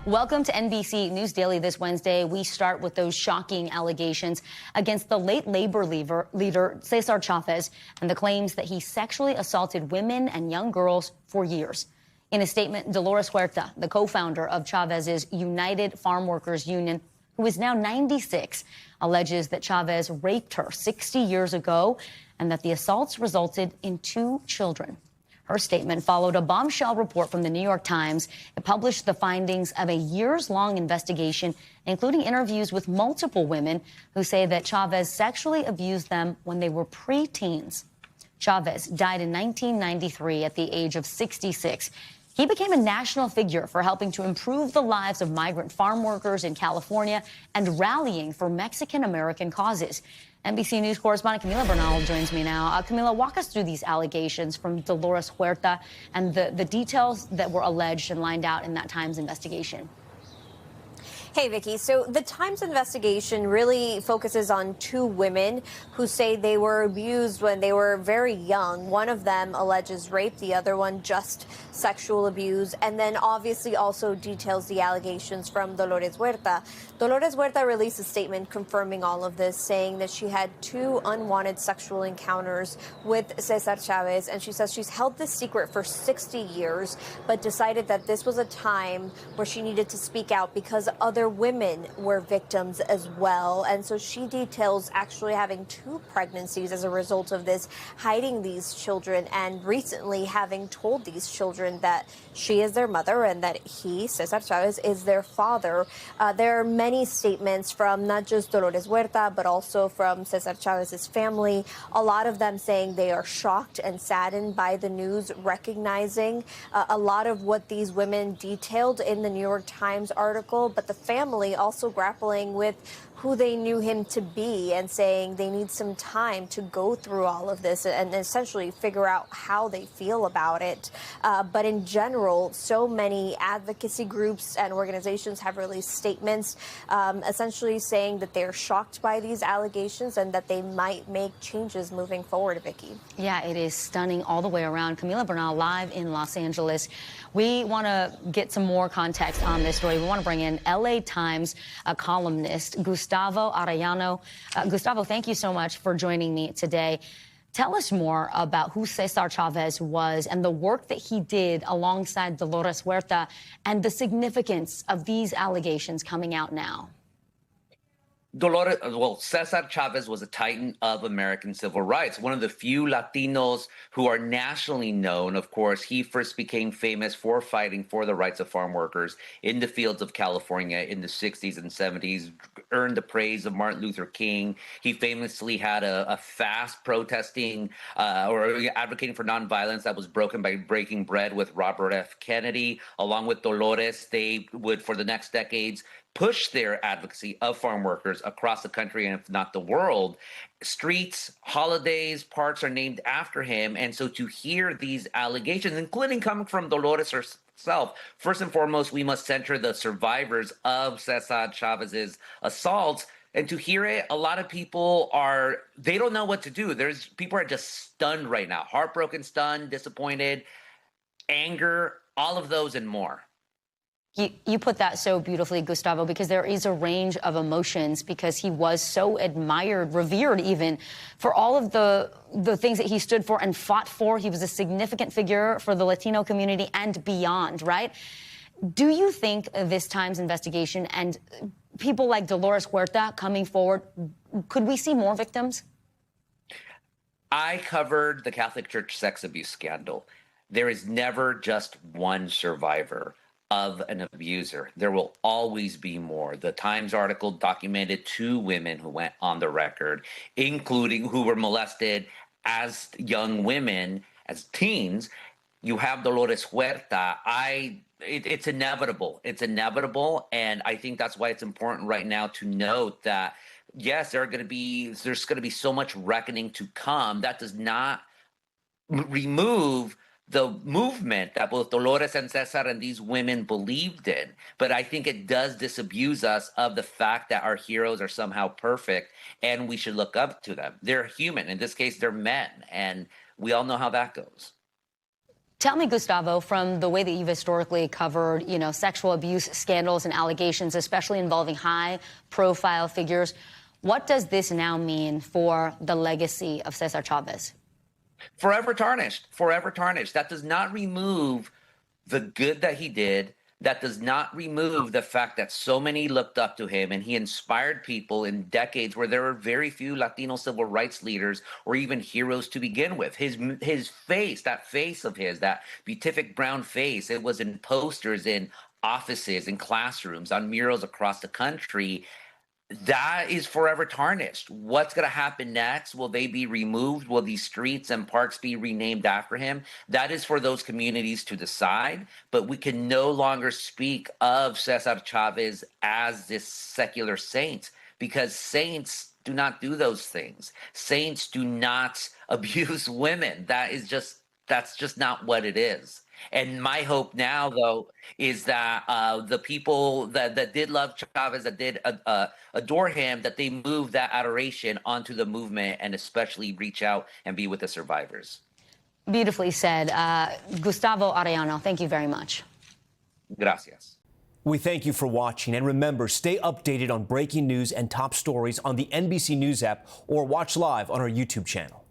Welcome to NBC News Daily this Wednesday. We start with those shocking allegations against the late labor leader Cesar Chavez and the claims that he sexually assaulted women and young girls for years. In a statement, Dolores Huerta, the co-founder of Chavez's United Farm Workers Union, who is now 96, alleges that Chavez raped her 60 years ago and that the assaults resulted in 2 children. Her statement followed a bombshell report from the New York Times. It published the findings of a years-long investigation, including interviews with multiple women who say that Chavez sexually abused them when they were pre-teens. Chavez died in 1993 at the age of 66. He became a national figure for helping to improve the lives of migrant farm workers in California and rallying for Mexican-American causes. NBC News correspondent Camila Bernal joins me now. Camila, walk us through these allegations from Dolores Huerta and the details that were alleged and lined out in that Times investigation. Hey, Vicky. So the Times investigation really focuses on 2 women who say they were abused when they were very young. One of them alleges rape, the other one just sexual abuse, and then obviously also details the allegations from Dolores Huerta. Dolores Huerta released a statement confirming all of this, saying that she had 2 unwanted sexual encounters with Cesar Chavez, and she says she's held this secret for 60 years, but decided that this was a time where she needed to speak out because other women were victims as well. And so she details actually having 2 pregnancies as a result of this, hiding these children, and recently having told these children that she is their mother and that he, Cesar Chavez, is their father. There are many statements from not just Dolores Huerta, but also from Cesar Chavez's family, a lot of them saying they are shocked and saddened by the news, recognizing a lot of what these women detailed in the New York Times article, but the family also grappling with who they knew him to be and saying they need some time to go through all of this and essentially figure out how they feel about it. But in general, so many advocacy groups and organizations have released statements essentially saying that they're shocked by these allegations and that they might make changes moving forward, Vicky. Yeah, it is stunning all the way around. Camila Bernal live in Los Angeles. We want to get some more context on this story. We want to bring in LA Times columnist Gustavo Arellano. Gustavo, thank you so much for joining me today. Tell us more about who Cesar Chavez was and the work that he did alongside Dolores Huerta and the significance of these allegations coming out now. Cesar Chavez was a titan of American civil rights, one of the few Latinos who are nationally known. Of course, he first became famous for fighting for the rights of farm workers in the fields of California in the 60s and 70s, earned the praise of Martin Luther King. He famously had a fast protesting or advocating for nonviolence that was broken by breaking bread with Robert F. Kennedy. Along with Dolores, they would, for the next decades, push their advocacy of farm workers across the country and if not the world. Streets, holidays, parks are named after him. And so to hear these allegations, including coming from Dolores herself, first and foremost, we must center the survivors of Cesar Chavez's assaults. And to hear it, a lot of people they don't know what to do. People are just stunned right now, heartbroken, stunned, disappointed, anger, all of those and more. You put that so beautifully, Gustavo, because there is a range of emotions because he was so admired, revered even, for all of the things that he stood for and fought for. He was a significant figure for the Latino community and beyond, right? Do you think this Times investigation and people like Dolores Huerta coming forward, could we see more victims? I covered the Catholic Church sex abuse scandal. There is never just one survivor of an abuser. There will always be more. The Times article documented 2 women who went on the record, including who were molested as young women, as teens. You have Dolores Huerta. It's inevitable. It's inevitable. And I think that's why it's important right now to note that, yes, there's going to be so much reckoning to come. That does not remove the movement that both Dolores and Cesar and these women believed in. But I think it does disabuse us of the fact that our heroes are somehow perfect and we should look up to them. They're human. In this case, they're men. And we all know how that goes. Tell me, Gustavo, from the way that you've historically covered, sexual abuse scandals and allegations, especially involving high-profile figures, what does this now mean for the legacy of Cesar Chavez? Forever tarnished, forever tarnished. That does not remove the good that he did. That does not remove the fact that so many looked up to him, and he inspired people in decades where there were very few Latino civil rights leaders or even heroes to begin with. His face, that face of his, that beatific brown face, it was in posters in offices, in classrooms, on murals across the country. That is forever tarnished. What's going to happen next? Will they be removed? Will these streets and parks be renamed after him? That is for those communities to decide. But we can no longer speak of Cesar Chavez as this secular saint, because saints do not do those things. Saints do not abuse women. That's just not what it is. And my hope now, though, is that the people that did love Chavez, that did adore him, that they move that adoration onto the movement and especially reach out and be with the survivors. Beautifully said. Gustavo Arellano, thank you very much. Gracias. We thank you for watching, and remember, stay updated on breaking news and top stories on the NBC News app or watch live on our YouTube channel.